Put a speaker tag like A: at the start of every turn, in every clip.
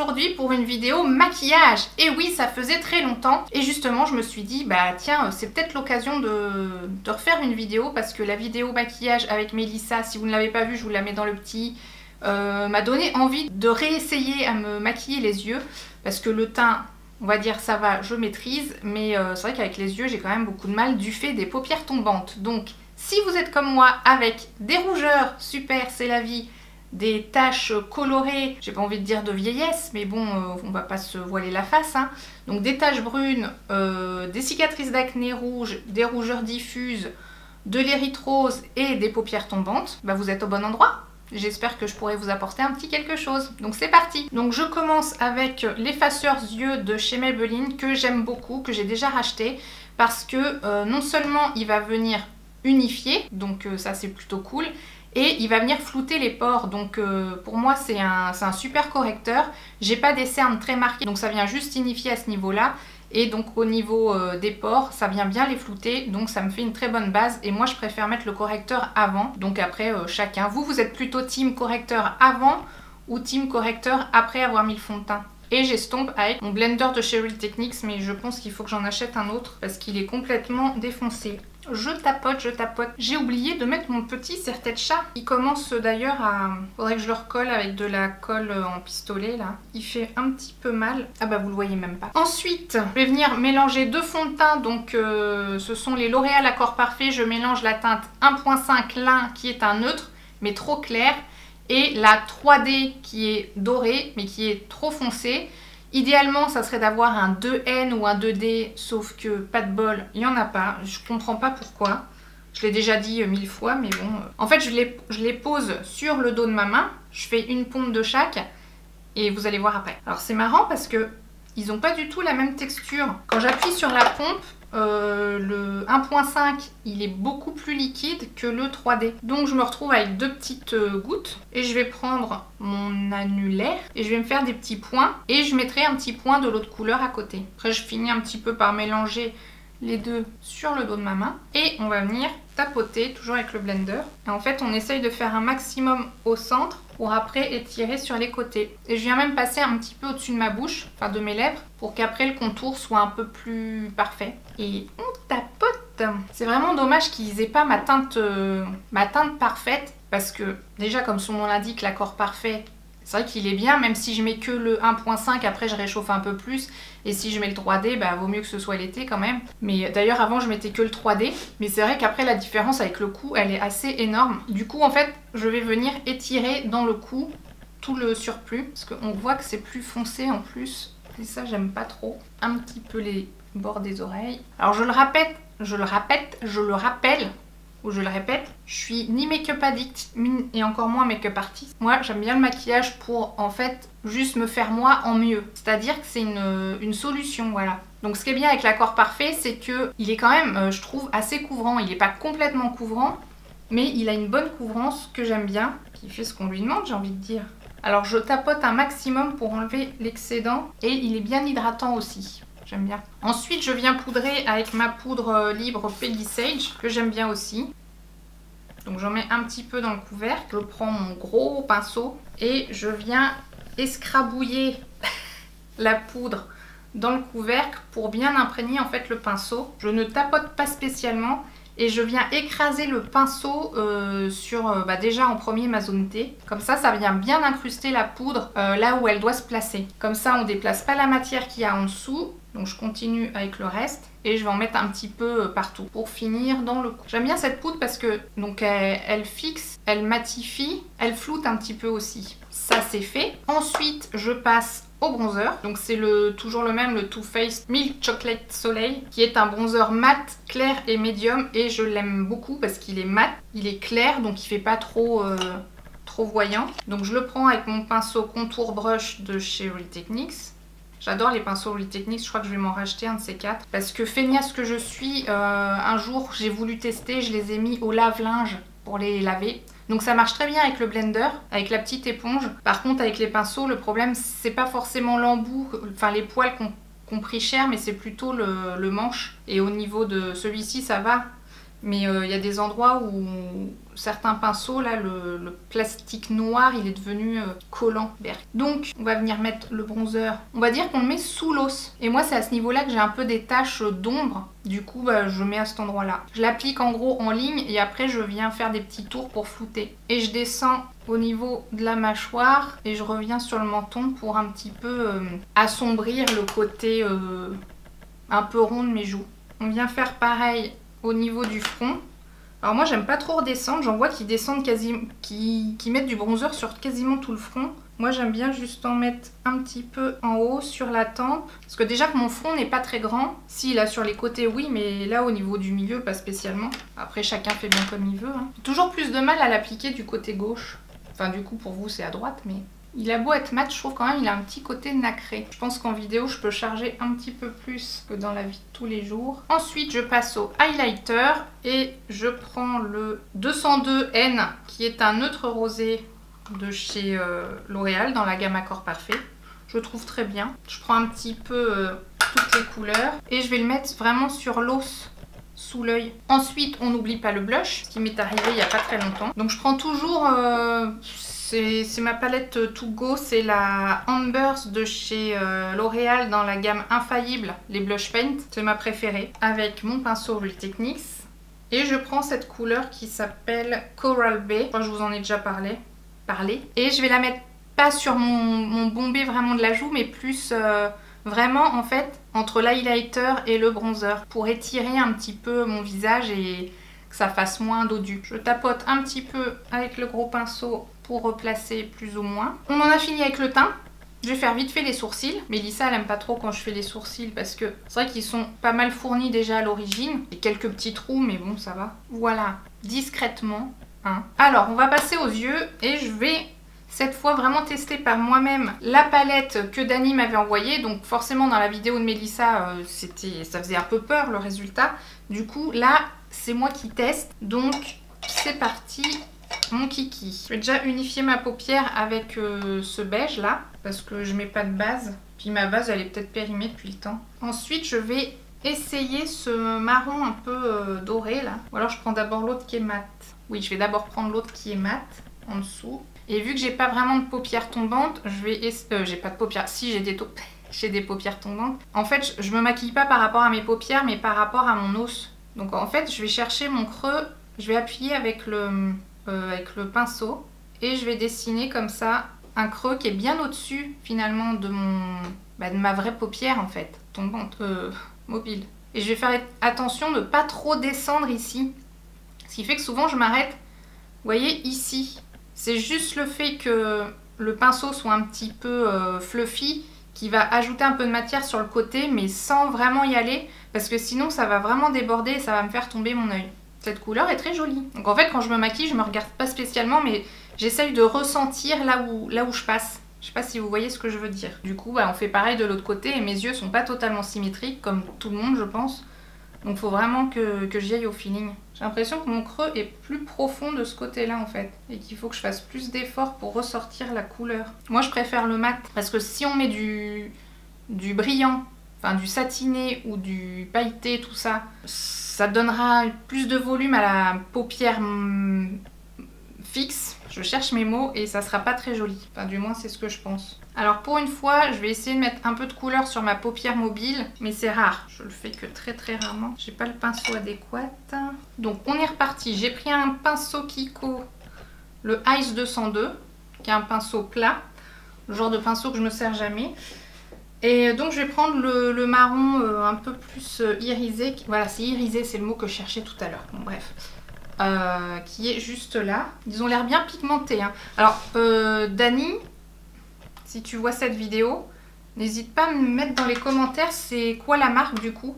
A: aujourd'hui pour une vidéo maquillage. Et oui, ça faisait très longtemps. Et justement, je me suis dit, bah tiens, c'est peut-être l'occasion de refaire une vidéo. Parce que la vidéo maquillage avec Mélissa, si vous ne l'avez pas vue, je vous la mets dans le petit, m'a donné envie de réessayer à me maquiller les yeux. Parce que le teint, on va dire ça va, je maîtrise. Mais c'est vrai qu'avec les yeux, j'ai quand même beaucoup de mal du fait des paupières tombantes. Donc, si vous êtes comme moi avec des rougeurs, super, c'est la vie, des taches colorées, j'ai pas envie de dire de vieillesse, mais bon, on va pas se voiler la face, hein. Donc des taches brunes, des cicatrices d'acné rouge, des rougeurs diffuses, de l'érythrose et des paupières tombantes, bah vous êtes au bon endroit. J'espère que je pourrai vous apporter un petit quelque chose. Donc c'est parti. Donc je commence avec l'effaceur yeux de chez Maybelline que j'aime beaucoup, que j'ai déjà racheté, parce que non seulement il va venir unifier, donc ça c'est plutôt cool, et il va venir flouter les pores, donc pour moi c'est un super correcteur. J'ai pas des cernes très marquées, donc ça vient juste unifier à ce niveau là, et donc au niveau des pores ça vient bien les flouter, donc ça me fait une très bonne base. Et moi je préfère mettre le correcteur avant, donc après chacun. Vous êtes plutôt team correcteur avant ou team correcteur après avoir mis le fond de teint? Et j'estompe avec mon blender de chez Real Techniques, mais je pense qu'il faut que j'en achète un autre parce qu'il est complètement défoncé. Je tapote, je tapote. J'ai oublié de mettre mon petit serre-tête chat. Il commence d'ailleurs à... Faudrait que je le recolle avec de la colle en pistolet là. Il fait un petit peu mal. Ah bah vous le voyez même pas. Ensuite, je vais venir mélanger deux fonds de teint. Donc ce sont les L'Oréal Accord Parfait. Je mélange la teinte 1.5 lin qui est un neutre mais trop clair, et la 3D qui est dorée mais qui est trop foncée. Idéalement, ça serait d'avoir un 2N ou un 2D, sauf que pas de bol, il n'y en a pas. Je comprends pas pourquoi. Je l'ai déjà dit 1000 fois, mais bon. En fait, je les pose sur le dos de ma main. Je fais une pompe de chaque et vous allez voir après. Alors c'est marrant parce que ils n'ont pas du tout la même texture. Quand j'appuie sur la pompe, le 1.5 il est beaucoup plus liquide que le 3D. Donc je me retrouve avec deux petites gouttes et je vais prendre mon annulaire et je vais me faire des petits points et je mettrai un petit point de l'autre couleur à côté. Après je finis un petit peu par mélanger les deux sur le dos de ma main et on va venir tapoter toujours avec le blender. Et en fait on essaye de faire un maximum au centre pour après étirer sur les côtés. Et je viens même passer un petit peu au-dessus de ma bouche, enfin de mes lèvres, pour qu'après le contour soit un peu plus parfait. Et on tapote. C'est vraiment dommage qu'ils aient pas ma teinte parfaite, parce que déjà comme son nom l'indique, l'accord parfait, c'est vrai qu'il est bien, même si je mets que le 1.5, après je réchauffe un peu plus. Et si je mets le 3D, bah vaut mieux que ce soit l'été quand même. Mais d'ailleurs avant je mettais que le 3D. Mais c'est vrai qu'après la différence avec le cou, elle est assez énorme. Du coup en fait, je vais venir étirer dans le cou tout le surplus. Parce qu'on voit que c'est plus foncé en plus. Et ça j'aime pas trop. Un petit peu les bords des oreilles. Alors je le rappelle, ou je le répète, je suis ni make-up addict et encore moins make-up artiste. Moi j'aime bien le maquillage pour en fait juste me faire moi en mieux. C'est-à-dire que c'est une solution, voilà. Donc ce qui est bien avec l'accord parfait, c'est que il est quand même, je trouve, assez couvrant. Il n'est pas complètement couvrant, mais il a une bonne couvrance que j'aime bien. Qui fait ce qu'on lui demande, j'ai envie de dire. Alors je tapote un maximum pour enlever l'excédent et il est bien hydratant aussi. J'aime bien. Ensuite, je viens poudrer avec ma poudre libre Peggy Sage, que j'aime bien aussi. Donc j'en mets un petit peu dans le couvercle. Je prends mon gros pinceau et je viens escrabouiller la poudre dans le couvercle pour bien imprégner en fait le pinceau. Je ne tapote pas spécialement et je viens écraser le pinceau sur déjà en premier ma zone T. Comme ça vient bien incruster la poudre là où elle doit se placer. Comme ça, on ne déplace pas la matière qu'il y a en dessous. Donc je continue avec le reste et je vais en mettre un petit peu partout pour finir dans le cou. J'aime bien cette poudre parce que donc elle fixe, elle matifie, elle floute un petit peu aussi. Ça c'est fait. Ensuite je passe au bronzer. Donc c'est toujours le même, le Too Faced Milk Chocolate Soleil, qui est un bronzer mat, clair et médium. Et je l'aime beaucoup parce qu'il est mat, il est clair, donc il fait pas trop voyant. Donc je le prends avec mon pinceau contour brush de chez Real Techniques. J'adore les pinceaux Real Techniques, je crois que je vais m'en racheter un de ces quatre. Parce que feignasse que je suis, un jour j'ai voulu tester, je les ai mis au lave-linge pour les laver. Donc ça marche très bien avec le blender, avec la petite éponge. Par contre avec les pinceaux, le problème c'est pas forcément l'embout, enfin les poils qu'on pris cher, mais c'est plutôt le manche. Et au niveau de celui-ci ça va. Mais il y a des endroits où certains pinceaux, là, le plastique noir, il est devenu collant. Donc, on va venir mettre le bronzer. On va dire qu'on le met sous l'os. Et moi, c'est à ce niveau-là que j'ai un peu des taches d'ombre. Du coup, je mets à cet endroit-là. Je l'applique en gros en ligne et après, je viens faire des petits tours pour flouter. Et je descends au niveau de la mâchoire et je reviens sur le menton pour un petit peu assombrir le côté un peu rond de mes joues. On vient faire pareil au niveau du front. Alors moi j'aime pas trop redescendre, j'en vois qui descendent quasiment, qui mettent du bronzer sur quasiment tout le front. Moi j'aime bien juste en mettre un petit peu en haut sur la tempe. Parce que déjà que mon front n'est pas très grand. Si là sur les côtés oui, mais là au niveau du milieu pas spécialement. Après chacun fait bien comme il veut. Hein. Toujours plus de mal à l'appliquer du côté gauche. Enfin du coup pour vous c'est à droite mais... Il a beau être mat, je trouve quand même il a un petit côté nacré. Je pense qu'en vidéo, je peux charger un petit peu plus que dans la vie de tous les jours. Ensuite, je passe au highlighter et je prends le 202N qui est un neutre rosé de chez L'Oréal dans la gamme Accord Parfait. Je le trouve très bien. Je prends un petit peu toutes les couleurs et je vais le mettre vraiment sur l'os sous l'œil. Ensuite, on n'oublie pas le blush, ce qui m'est arrivé il n'y a pas très longtemps. Donc je prends toujours... c'est ma palette To Go, c'est la Ambers de chez L'Oréal dans la gamme Infaillible, les Blush Paint. C'est ma préférée. Avec mon pinceau Real Techniques. Et je prends cette couleur qui s'appelle Coral Bay. Je crois que je vous en ai déjà parlé. Et je vais la mettre pas sur mon bombé vraiment de la joue, mais plus vraiment en fait entre l'highlighter et le bronzer. Pour étirer un petit peu mon visage et que ça fasse moins dodu. Je tapote un petit peu avec le gros pinceau pour replacer plus ou moins. On en a fini avec le teint. Je vais faire vite fait les sourcils. Mélissa elle aime pas trop quand je fais les sourcils parce que c'est vrai qu'ils sont pas mal fournis déjà à l'origine. Il y a quelques petits trous mais bon ça va. Voilà, discrètement. Hein. Alors on va passer aux yeux et je vais cette fois vraiment tester par moi-même la palette que Dani m'avait envoyée. Donc forcément dans la vidéo de Mélissa ça faisait un peu peur le résultat. Du coup là c'est moi qui teste. Donc c'est parti. Mon kiki. Je vais déjà unifier ma paupière avec ce beige là parce que je mets pas de base. Puis ma base elle est peut-être périmée depuis le temps. Ensuite je vais essayer ce marron un peu doré là. Ou alors je prends d'abord l'autre qui est mat. Oui, je vais d'abord prendre l'autre qui est mat en dessous. Et vu que j'ai pas vraiment de paupières tombantes, je vais j'ai pas de paupières. Si j'ai des paupières tombantes. En fait, je me maquille pas par rapport à mes paupières mais par rapport à mon os. Donc en fait, je vais chercher mon creux. Je vais appuyer avec le pinceau et je vais dessiner comme ça un creux qui est bien au-dessus finalement de ma vraie paupière en fait, tombante, mobile. Et je vais faire attention de ne pas trop descendre ici, ce qui fait que souvent je m'arrête, vous voyez ici. C'est juste le fait que le pinceau soit un petit peu fluffy qui va ajouter un peu de matière sur le côté mais sans vraiment y aller parce que sinon ça va vraiment déborder et ça va me faire tomber mon œil. Cette couleur est très jolie. Donc en fait quand je me maquille je me regarde pas spécialement mais j'essaye de ressentir là où je passe. Je sais pas si vous voyez ce que je veux dire. Du coup on fait pareil de l'autre côté et mes yeux sont pas totalement symétriques comme tout le monde je pense. Donc il faut vraiment que j'y aille au feeling. J'ai l'impression que mon creux est plus profond de ce côté là en fait. Et qu'il faut que je fasse plus d'efforts pour ressortir la couleur. Moi je préfère le mat parce que si on met du brillant, enfin du satiné ou du pailleté tout ça, ça donnera plus de volume à la paupière fixe. Je cherche mes mots et ça sera pas très joli. Enfin du moins c'est ce que je pense. Alors pour une fois je vais essayer de mettre un peu de couleur sur ma paupière mobile. Mais c'est rare. Je le fais que très très rarement. J'ai pas le pinceau adéquat. Donc on est reparti. J'ai pris un pinceau Kiko. Le Ice 202. Qui est un pinceau plat. Le genre de pinceau que je me sers jamais. Et donc je vais prendre le marron un peu plus irisé. Voilà, c'est irisé, c'est le mot que je cherchais tout à l'heure. Bon bref. Qui est juste là. Ils ont l'air bien pigmentés. Hein. Alors, Dani, si tu vois cette vidéo, n'hésite pas à me mettre dans les commentaires c'est quoi la marque du coup.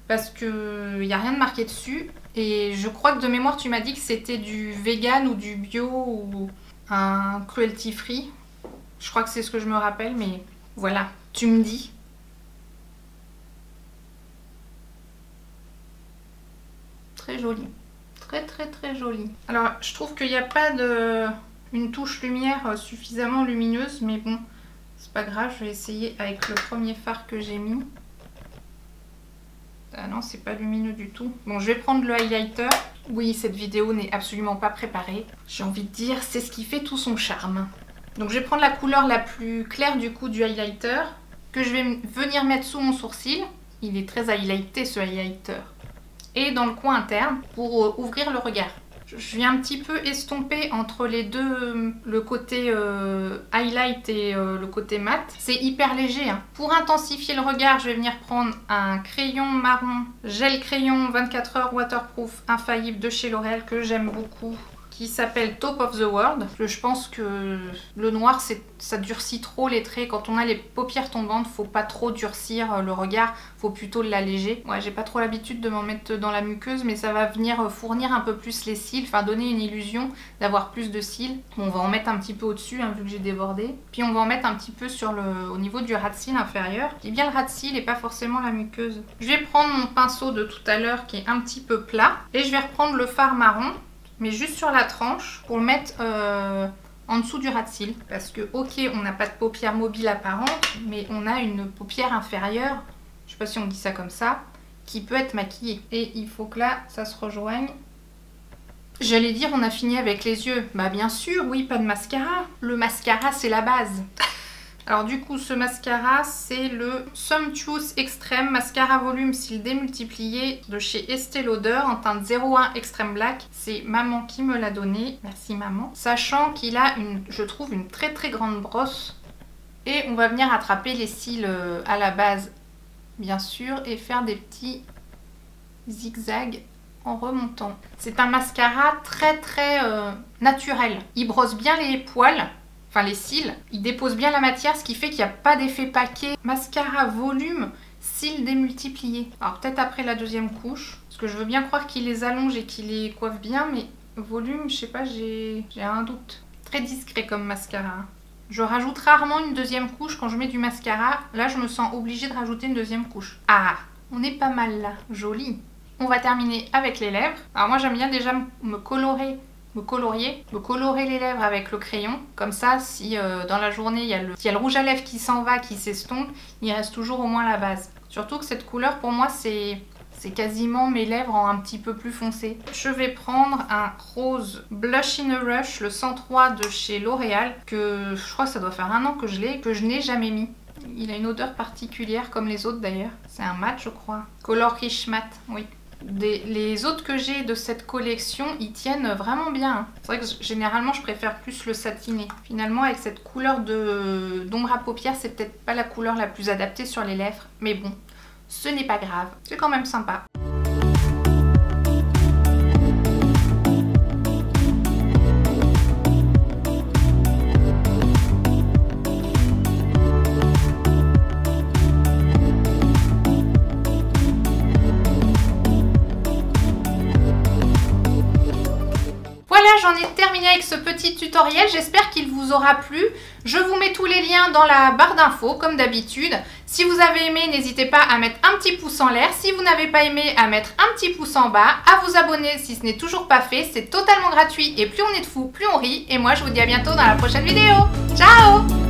A: Parce qu'il n'y a rien de marqué dessus. Et je crois que de mémoire tu m'as dit que c'était du vegan ou du bio ou un cruelty free. Je crois que c'est ce que je me rappelle, mais voilà. Tu me dis. Très joli. Très très très joli. Alors je trouve qu'il n'y a pas une touche lumière suffisamment lumineuse. Mais bon, c'est pas grave. Je vais essayer avec le premier fard que j'ai mis. Ah non, c'est pas lumineux du tout. Bon, je vais prendre le highlighter. Oui, cette vidéo n'est absolument pas préparée. J'ai envie de dire, c'est ce qui fait tout son charme. Donc je vais prendre la couleur la plus claire du coup du highlighter, que je vais venir mettre sous mon sourcil. Il est très highlighté ce highlighter. Et dans le coin interne pour ouvrir le regard. Je viens un petit peu estomper entre les deux, le côté highlight et le côté mat. C'est hyper léger. Hein. Pour intensifier le regard, je vais venir prendre un crayon marron, gel crayon 24 heures waterproof infaillible de chez L'Oréal que j'aime beaucoup, qui s'appelle Top of the World. Je pense que le noir, ça durcit trop les traits. Quand on a les paupières tombantes, faut pas trop durcir le regard, faut plutôt l'alléger. Ouais, j'ai pas trop l'habitude de m'en mettre dans la muqueuse, mais ça va venir fournir un peu plus les cils, enfin donner une illusion d'avoir plus de cils. On va en mettre un petit peu au-dessus, hein, vu que j'ai débordé. Puis on va en mettre un petit peu au niveau du ras de cils inférieur. Je dis bien le ras de cils et pas forcément la muqueuse. Je vais prendre mon pinceau de tout à l'heure qui est un petit peu plat et je vais reprendre le fard marron, mais juste sur la tranche pour le mettre en dessous du ras de cils. Parce que ok, on n'a pas de paupière mobile apparente, mais on a une paupière inférieure, je sais pas si on dit ça comme ça, qui peut être maquillée. Et il faut que là, ça se rejoigne. J'allais dire on a fini avec les yeux. Bah bien sûr, oui, pas de mascara. Le mascara, c'est la base. Alors du coup, ce mascara, c'est le Sumptuous Extreme Mascara Volume Cils Démultiplié de chez Estée Lauder en teinte 01 Extreme Black. C'est maman qui me l'a donné. Merci maman. Sachant qu'il a, je trouve, une très très grande brosse. Et on va venir attraper les cils à la base, bien sûr, et faire des petits zigzags en remontant. C'est un mascara très très naturel. Il brosse bien les poils. Enfin les cils, il dépose bien la matière, ce qui fait qu'il n'y a pas d'effet paquet. Mascara volume, cils démultipliés. Alors peut-être après la deuxième couche, parce que je veux bien croire qu'il les allonge et qu'il les coiffe bien, mais volume, je sais pas, j'ai un doute. Très discret comme mascara. Je rajoute rarement une deuxième couche quand je mets du mascara. Là, je me sens obligée de rajouter une deuxième couche. Ah, on est pas mal là, joli. On va terminer avec les lèvres. Alors moi, j'aime bien déjà me colorer les lèvres avec le crayon. Comme ça, si dans la journée, il y a le rouge à lèvres qui s'en va, qui s'estompe, il reste toujours au moins la base. Surtout que cette couleur, pour moi, c'est quasiment mes lèvres en un petit peu plus foncé. Je vais prendre un rose Blush in a Rush, le 103 de chez L'Oréal, que je crois que ça doit faire 1 an que je l'ai, que je n'ai jamais mis. Il a une odeur particulière, comme les autres d'ailleurs. C'est un mat, je crois. Color Rich Matte, oui. Les autres que j'ai de cette collection, ils tiennent vraiment bien. C'est vrai que généralement je préfère plus le satiné. Finalement avec cette couleur d'ombre à paupières, c'est peut-être pas la couleur la plus adaptée sur les lèvres. Mais bon, ce n'est pas grave, c'est quand même sympa. J'en ai terminé avec ce petit tutoriel, j'espère qu'il vous aura plu. Je vous mets tous les liens dans la barre d'infos comme d'habitude. Si vous avez aimé, n'hésitez pas à mettre un petit pouce en l'air. Si vous n'avez pas aimé, à mettre un petit pouce en bas, à vous abonner si ce n'est toujours pas fait. C'est totalement gratuit et plus on est de fous, plus on rit. Et moi je vous dis à bientôt dans la prochaine vidéo. Ciao!